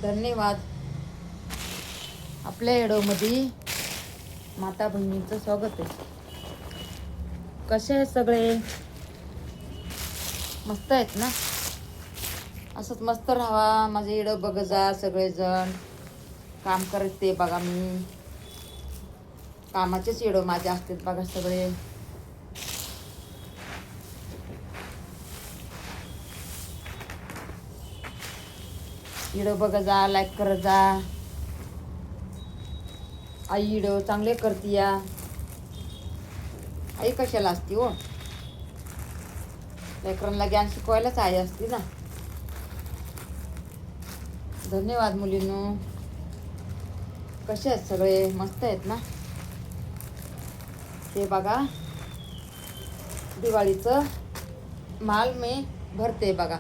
धन्यवाद. आपल्या व्हिडिओमध्ये माता बहिणींचं स्वागत आहे. कसे आहेत सगळे? मस्त आहेत ना? असंच मस्त राहावा. माझे व्हिडिओ बघत जा सगळेजण. काम करते बघा, मी कामाचेच व्हिडिओ माझे असतात बघा सगळे. व्हिडिओ बघत जा, लाईक करत जा. आई व्हिडिओ चांगले करते या. आई कशाला असती हो? लेकरांना ज्ञान शिकवायलाच आई असती ना. धन्यवाद मुलींनो. कसे आहेत सगळे? मस्त आहेत ना? ते बघा, दिवाळीचं माल मी भरते बघा.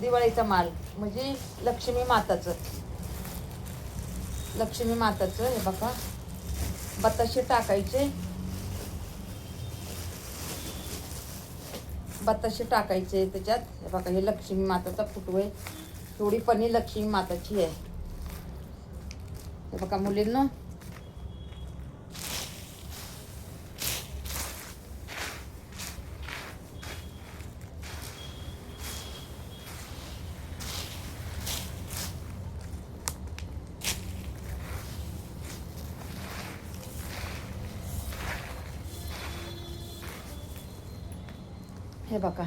दिवाळीचा माल म्हणजे लक्ष्मी माताचं हे बघा. बताशे टाकायचे, त्याच्यात. हे बघा, हे लक्ष्मी माताचा फोटो आहे. थोडी पणी लक्ष्मी माताची आहे. हे बघा मुलींनो, हे बघा.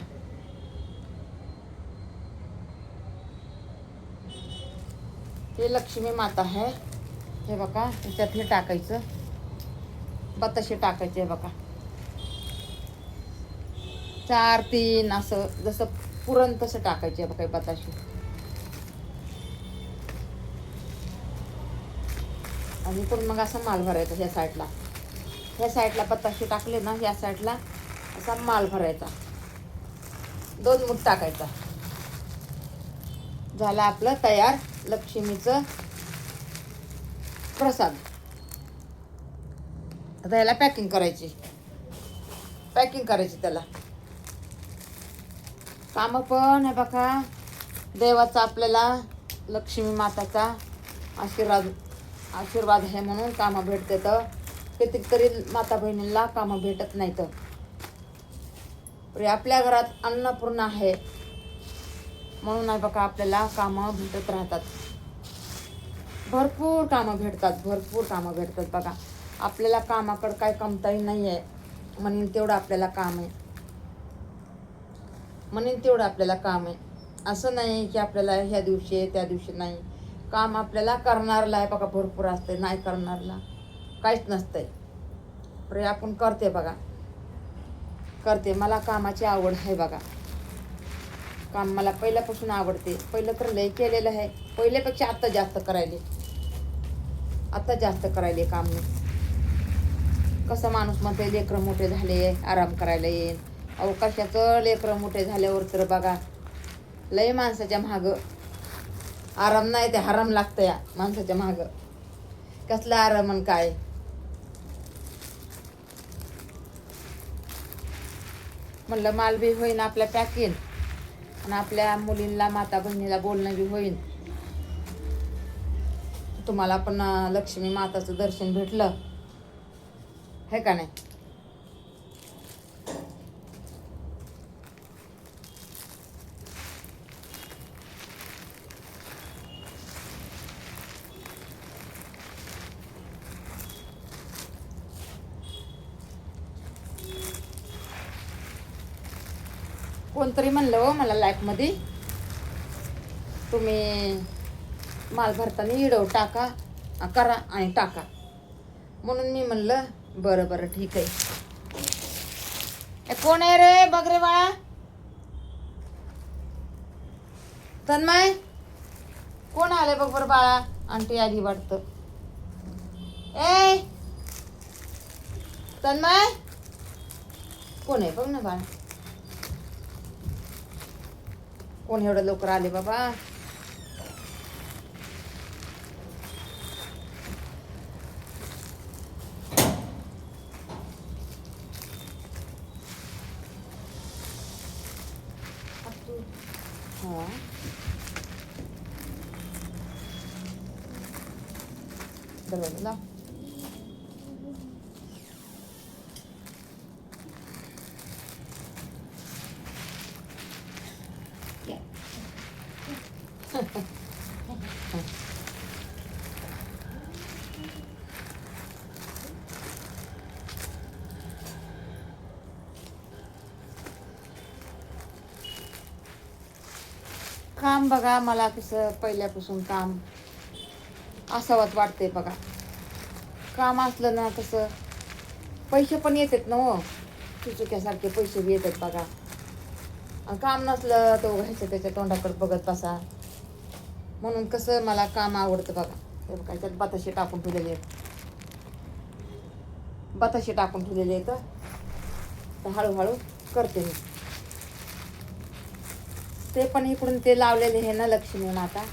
हे लक्ष्मी माता आहे. हे बघा, त्याच्यात हे टाकायचं, बताशे टाकायचे. हे बघा, 4 3 असं जसं पुरण तसं टाकायचे. बघा बताशे. आणि पण मग असा माल भरायचा. ह्या साईडला बताशे टाकले ना, ह्या साईडला असा माल भरायचा. 2 मूठ टाकायचा. झाला आपलं तयार लक्ष्मीचं प्रसाद. आता याला पॅकिंग करायची त्याला. काम पण आहे बघा. देवाचा आपल्याला लक्ष्मी माताचा आशीर्वाद आहे म्हणून कामं भेटते. तर कितीतरी माता बहिणींना कामं भेटत नाही. तर आपल्या घरात अन्नपूर्णा आहे म्हणून आहे बघा, आपल्याला कामं भेटत राहतात. भरपूर कामं भेटतात बघा. आपल्याला कामाकडं काय कमतरी नाही आहे. म्हणून तेवढं आपल्याला काम आहे. असं नाही की आपल्याला ह्या दिवशी त्या दिवशी नाही. काम आपल्याला करणारला आहे बघा भरपूर असते. नाही करणारला काहीच नसतंय. तर आपण करते. मला कामाची आवड आहे बघा. काम मला पहिल्यापासून आवडते. पहिलं तर लय केलेलं आहे. पहिल्यापेक्षा आता जास्त करायले काम मी. कसं माणूस म्हणते लेकरं मोठे झाले आराम करायला येईल. अवकाशाचं लेकरं मोठे झाल्यावर तर बघा लय माणसाच्या मागं आराम नाही, ते हराम लागतं या माणसाच्या मागं. कसला आराम आणि काय. म्हणलं माल बी होईन आपल्या पॅकिंग, आणि आपल्या मुलींना माता बहिणीला बोलणं बी होईन. तुम्हाला पण लक्ष्मी माताचं दर्शन भेटलं है का नाही. कोणतरी म्हणलं हो मला लाईफमध्ये, तुम्ही माल भरताना व्हिडिओ करा आणि टाका. म्हणून मी म्हणलं बरं ठीक आहे. कोण आहे रे? बघ रे बाळा. तन्मय कोण आले बघ बरं बाळा. आंटी आली वाटतं. ए तन्मय कोण आहे बघ ना बाळा. कोण एवढं लवकर आले बाबा. दरवाजा लाव. काम बघा, मला कसं पहिल्यापासून काम असावंच वाटतंय बघा. काम असलं ना कसं पैसे पण येतात ना हो, चुचुक्यासारखे पैसे बी येतात बघा. आणि काम नसलं तर घ्यायचं त्याच्या तोंडाकडे बघत बसा. म्हणून कसं मला काम आवडतं बघा. हे बघा, त्यात बताशे टाकून ठेवलेले आहेत, बताशे टाकून ठेवलेले आहेत. तर हळूहळू करते मी ते पण. इकडून ते लावलेले आहे ना लक्ष्मी माता.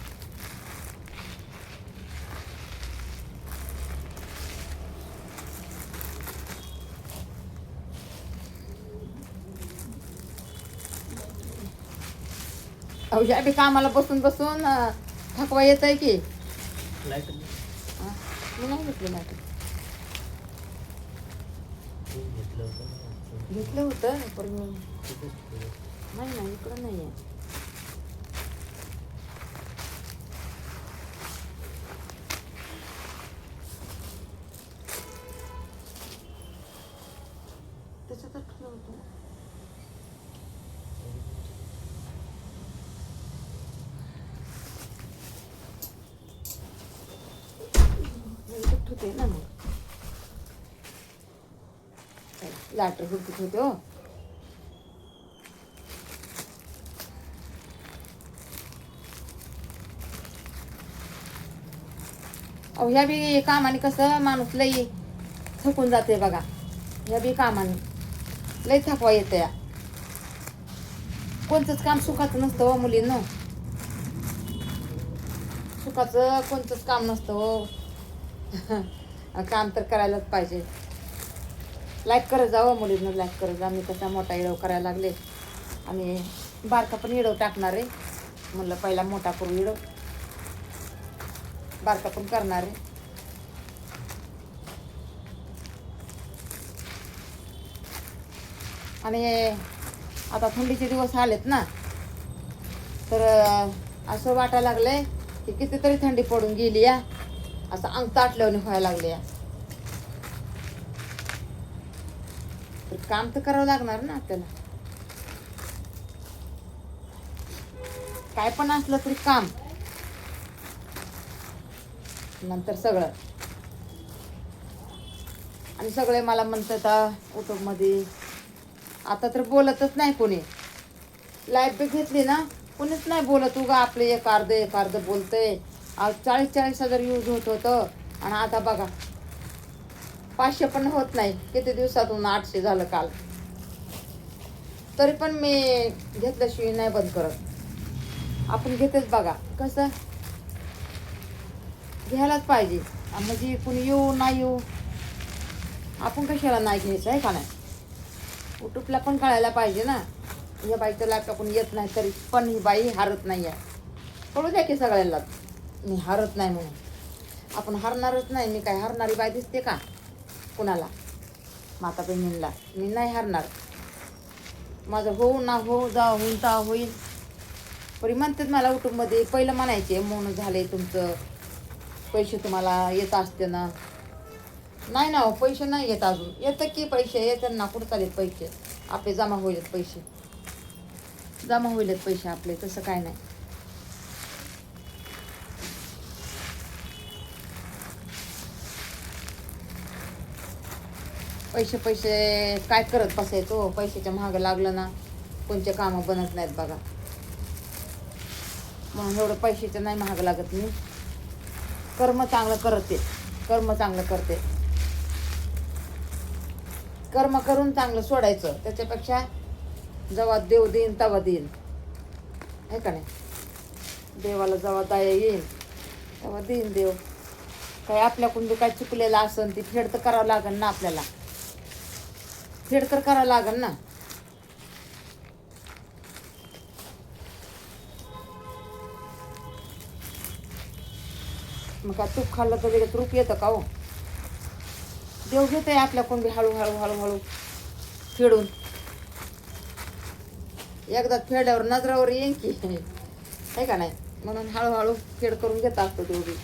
अहो या बी कामाला बसून बसून थकवा येत आहे की. मी नाही घेतलं लाईट. घेतलं होतं पण नाही इकडं नाही आहे. त्याच्यातच ठेवलं होतं. ठेवते ना मग लाटर हुडकीत होते हो. अहो ह्या बी कामाने कसं माणूस लई थकून जाते बघा. ह्या बी कामाने लई थकवा येते. या कोणतंच काम सुखाचं नसतं हो मुलींनो. सुखाचं कोणतंच काम नसतं हो. काम तर करायलाच पाहिजे. लाईक करत जा हो मुलींनो, लाईक करत जा. मी कसा मोठा इडव करायला लागले आणि बारका पण इडव टाकणार आहे. म्हणलं पहिला मोठा करू इडव, बारका पण करणार आहे. आणि आता थंडीचे दिवस आलेत ना, तर असं वाटायला लागलंय की कितीतरी थंडी पडून गेली या. असं अंग ताटल्याने व्हायला लागले या. तर काम तर करावं लागणार ना आपल्याला. काय पण असलं तरी काम, नंतर सगळं. आणि सगळे मला म्हणतात यूट्यूबमध्ये आता तर बोलतच नाही कोणी. लाईव्ह बी घेतली ना कोणीच नाही बोलत. उगा आपले एक अर्ध बोलतंय. 40,000 यूज होत होतं आणि आता बघा 500 पण होत नाही. किती दिवसातून 800 झालं काल. तरी पण मी घेतल्याशिवाय नाही बंद करत. आपण घेतेच बघा. कसं घ्यायलाच पाहिजे. म्हणजे कोणी येऊ नाही येऊ आपण कशाला नाही घ्यायचं आहे का नाही. यूट्यूबला पण कळायला पाहिजे ना. या बाईचं लाईक आपण येत नाही तरी पण ही बाई हारत नाही आहे. कळू द्या की सगळ्यांना मी हारत नाही म्हणून. आपण हारणारच नाही. मी काय हारणारी बाई दिसते का कुणाला? माता बहिणींना मी नाही हारणार. माझं होऊ ना हो, जा होईन ता होईल. परी म्हणतात मला यूट्यूबमध्ये पहिलं म्हणायचे म्हणून झाले तुमचं पैसे तुम्हाला येत असते ना. नाही ना हो, पैसे नाही येत अजून. येतं की पैसे येतात ना. कुठं चालेत पैसे आपले जमा होईलेत. पैसे जमा होईलेत पैसे आपले. तसं काय नाही. पैसे काय करत बसायचो. पैशाच्या महाग लागलं ना कोणचे कामं बनत नाहीत बघा. म्हणून एवढं पैशाचं नाही महाग लागत. मी कर्म चांगलं करते. कर्म करून चांगलं सोडायचं. त्याच्यापेक्षा जेव्हा देव देईन तेव्हा देईन आहे का नाही. देवाला जेव्हा दया येईल तेव्हा देईन देव. काही आपल्याकडून बी काय चुकलेलं असेल ती फेड तर करावं लागेल ना आपल्याला. फेड तर करावं लागेल ना. मग काय तूप खाल्लं तर लगेच रूप येतं का हो? देव घेते आपल्याकडून बी हळूहळू हळूहळू फेडून. एकदा फेड्यावर नजरावर येईन की आहे का नाही, म्हणून हळूहळू फेड करून घेत असतो देव बी.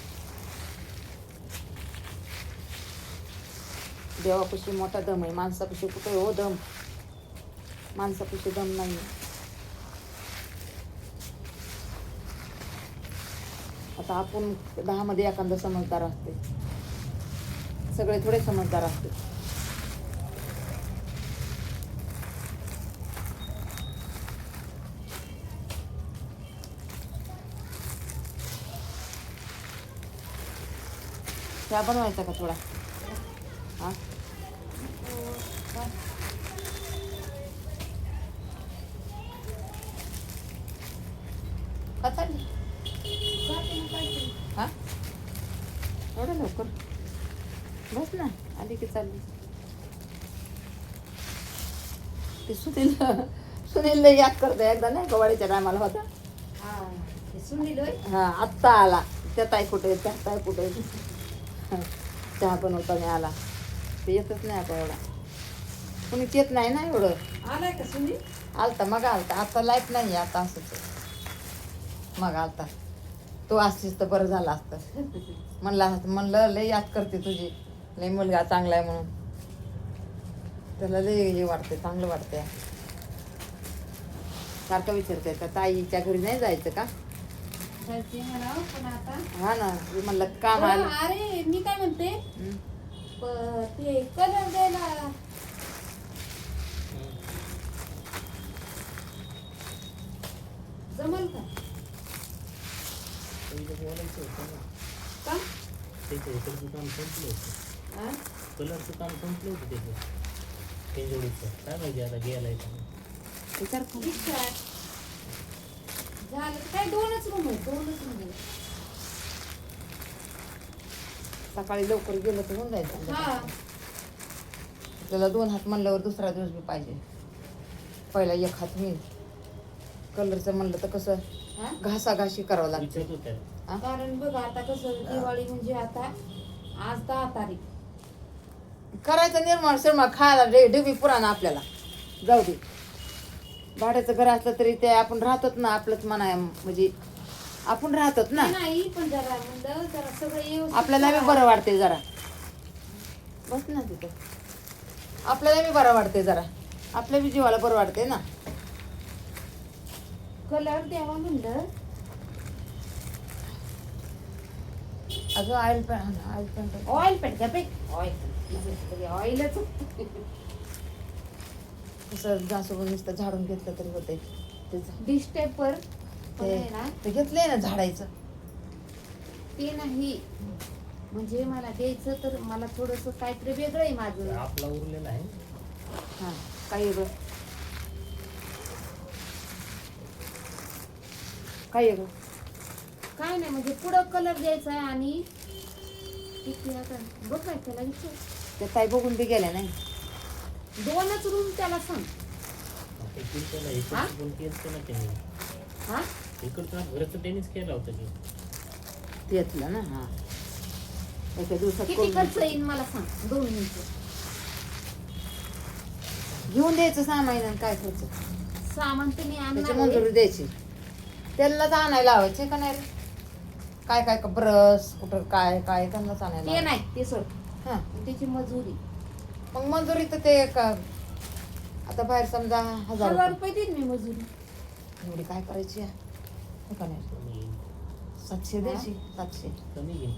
देवापाशी मोठा दम आहे, माणसापाशी कुठे हो दम? माणसापाशी दम नाही. आता आपण 10 मध्ये एखादा समजदार असते, सगळे थोडे समजदार असते. चहा बनवायचा का थोडा? हा का चालली? हा एवढं लवकर? बस ना, आली की चालली. ते सुनील याद करतो एकदा नाही गवाडीच्या टायमाला होता. हा आत्ता आला. त्या ताई कुठे, त्या ताई कुठे चहा बनवताना आला. ते येतच नाही आता एवढा, कुणीच येत नाही ना एवढं. आलाय का सुनील? आलता मग आलता, आता लाईट नाही आता असंच. मग आलता तू असतीस तर बरं झालं असतं. म्हणलं लय याद करते तुझी, लय मुलगा चांगला आहे म्हणून. त्याला लय हे वाटते, चांगलं वाटतंय. सारखं विचारते का ताईच्या घरी नाही जायचं का? जायचे मला पण आता. हा ना, मी म्हणलं काम आलं. अरे मी काय म्हणते, ते कलर द्यायला जमल का? का? कलरचं काम संपलं होतं. हा? कलरचं काम संपलं होतं त्याचं, तेजोडीचं. काय माहिती आता गेलाय का नाही. विचार करू. विचार. झालं तर काय, 2च रूम आहे, 2च रूम आहे. सकाळी लवकर गेलं तर होऊन जायचं. हा त्याला 2 हात म्हणल्यावर दुसरा दिवस बी पाहिजे. पहिला 1 हात होईल. कलरचं म्हणलं तर कसं हा? घासाघाशी करावं लागतं. विचारतो त्याला. हा? कारण बघ आता कसं, दिवाळी म्हणजे आता आज 10 तारीख. करायचं निर्माण शर्मा खायला डेबी पुराणा आपल्याला जाऊ दे. भाड्याचं घर असलं तरी ते आपण राहतात ना, आपलंच म्हणाय म्हणजे आपण राहतात ना, नाही पण जरा म्हणलं जरा सगळं व्यवस्थित आपल्याला बी बरं वाटते जरा. बस ना तिथं, आपल्याला बी बरं वाटते जरा, आपल्या बी जीवाला बरं वाटते ना. कलर द्यावा म्हणलं. अगं ऑइल पेंट ऑइल पेंट का बाई? ऑइलच कसं जास्त नुसतं झाडून घेतलं तरी होते. डिस्टेपर ते घेतलंय ना झाडायचं. ते नाही म्हणजे मला द्यायचं, तर मला थोडस काहीतरी वेगळं आहे माझं. आपला उरलेला आहे. हा काय वेगळं? काय वेगळं? काय नाही म्हणजे पुढं कलर द्यायचा आहे. आणि किती आता बघ काय त्याला विचार. ते ताई बघून बी गेल्या नाही. 2च रूम त्याला सांग. ते केलं त्याला, हा? इकडचं पण केलं त्याला त्याने. हा इकडचं घरचं त्यांनीच केलं होतं की. घेतलं ना. हा एका दिवसात किती करून खर्च येईल मला सांग. 2 मिनिटं घेऊन द्यायचं सामान. काय खर्च? सामान तुम्ही त्याची आणणार मंजुरी आहे. द्यायची. त्यालाच आणायला लावायचे का नाही रे? काय काय ब्रश कुठं काय काय त्यांनाच आणायला ते लावायचं. नाही ते सोड. हा त्याची मजुरी मग मंजुरी तर ते का आता बाहेर समजा 1000 1000 रुपये. रुपये देईन मी मजुरी. एवढी काय करायची आहे? हे का नाही? कमी घेईन. 700 द्यायची. 700 कमी घेईन.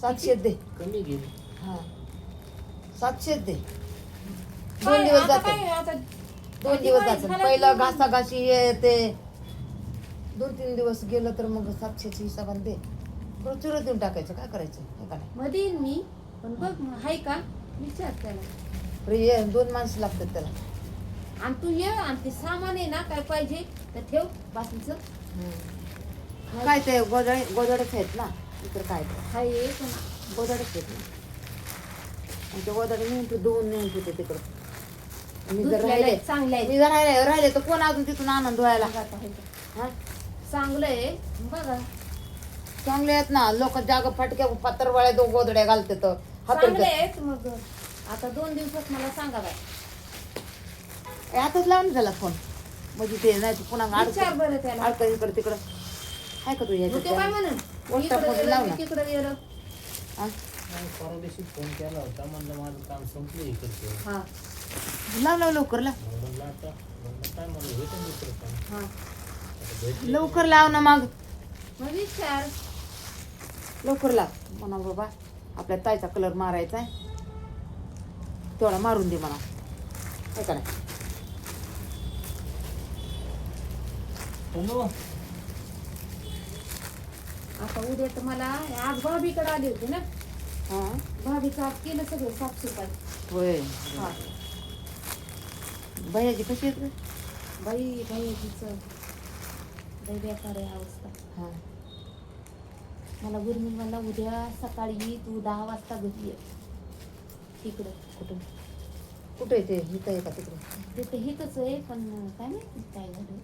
700 दे. कमी घेईन. हा 700 दे. 2 काय, दिवस आता जाते. काय, आता 2 दिवस दिवाळी जाते. झाल्या पहिलं की- घासाघाशी हे ते 2-3 दिवस गेलं तर मग 700ची हिसाबाने दे. परत चुरत देऊन टाकायचं. काय करायचं? हे का नाही? मग देईन मी. पण बघ हाय का विचार त्याला. बरं, हे 2 माणसं लागतात त्याला. आणि तू ये आणि ते सामान आहे ना काय पाहिजे तर ठेव बाकीचं. काय ते गोदडच आहेत ना इतर. काय ते हाय ये पण गोदडच आहेत ना. आणि ते गोदड नेऊन तू धुवून नेऊन ठेवते तिकडं. मी जर धुतलेलं राहिले आहे, चांगलं आहे. मी जर राहिले तर कोण अजून तिथून आनंद व्हायला. बघा आता हाय का. हा चांगलं आहे बघा. चांगले आहेत ना लोक जाग फाटक्या पातरवाळ्या दोन गोदड्या घालते तर चांगले आहेत मग आता 2 दिवसात मला सांगा बाय आताच लावून झाला फोन म्हणजे ते नाही तर पुन्हा विचार बरं त्याला अडकं इकडे तिकडं आहे का तू मग तो काय म्हणून WhatsApp लाव ना. तिकडे गेलं हा? नाही, परवा दिवशी फोन केला होता म्हणलं माझं काम संपलं इकडचं हा लाव लवकर लाव म्हणलं आता म्हणलं काय म्हणलं भेटेल दुसरं काम हा आता भेटलं लवकर लाव ना मग मग विचार लवकर लाव म्हणा बाबा आपल्या ताईचा कलर मारायचा आहे तेवढा मारून दे म्हणा काय का नाही हॅलो आता उद्या तर मला आज भाभीकडे आली होती ना हा भाभीचं आज केलं सगळं साफसफाई होय हा भैयाची कशी आहेत रे? बाई तिचं बाई बेकार आहे अवस्था हा मला गुरमीन म्हणला उद्या सकाळी तू 10 वाजता घरी ये तिकडं कुठं कुठे ते इथं आहे का तिकडे तिथे हितच आहे पण काय माहिती काय झालं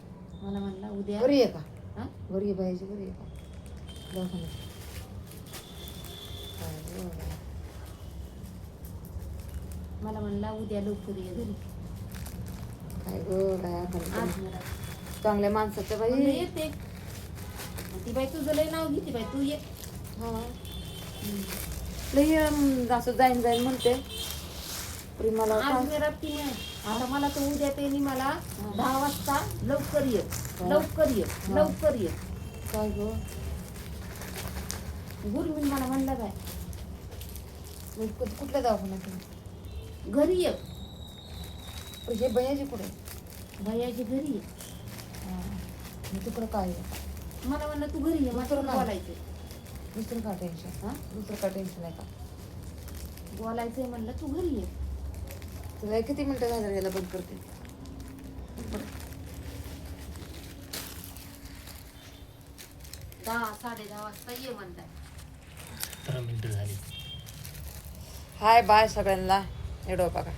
मला म्हणला उद्या घरी आहे का हा घरी आहे भैयाची घरी आहे का दवाखान्यात काय गं बाई. मला म्हणला उद्या लवकर ये घरी काय गं काय आज आपण मला चांगल्या माणसाचं म्हणलं बाई येते मग ती बाई तुझं लय नाव घेते बाई तू ये हा लई असं जाईन म्हणते प्रेमाला आज मेरा तिने आता मला तर उद्या त्यांनी मला 10 वाजता लवकर ये लवकर ये लवकर ये काय गं गुरमीन मला म्हणलं काय मग कुठल्या दवाखान्यात घरी ये पण हे भैयाची कुठे भैयाची घरी ये मग तिकडं काय आहे? मला म्हणलं तू घरी ये मला दुसरं काय? बोलायचं दुसरं का टेन्शन हा दुसरं का टेन्शन आहे का बोलायचंय म्हणलं तू घरी ये तुला किती मिनिटं झालं याला बंद करते 10 10:30 वाजता ये म्हणताय 15 मिनिटं झाली हाय बाय सगळ्यांना एवढं बघा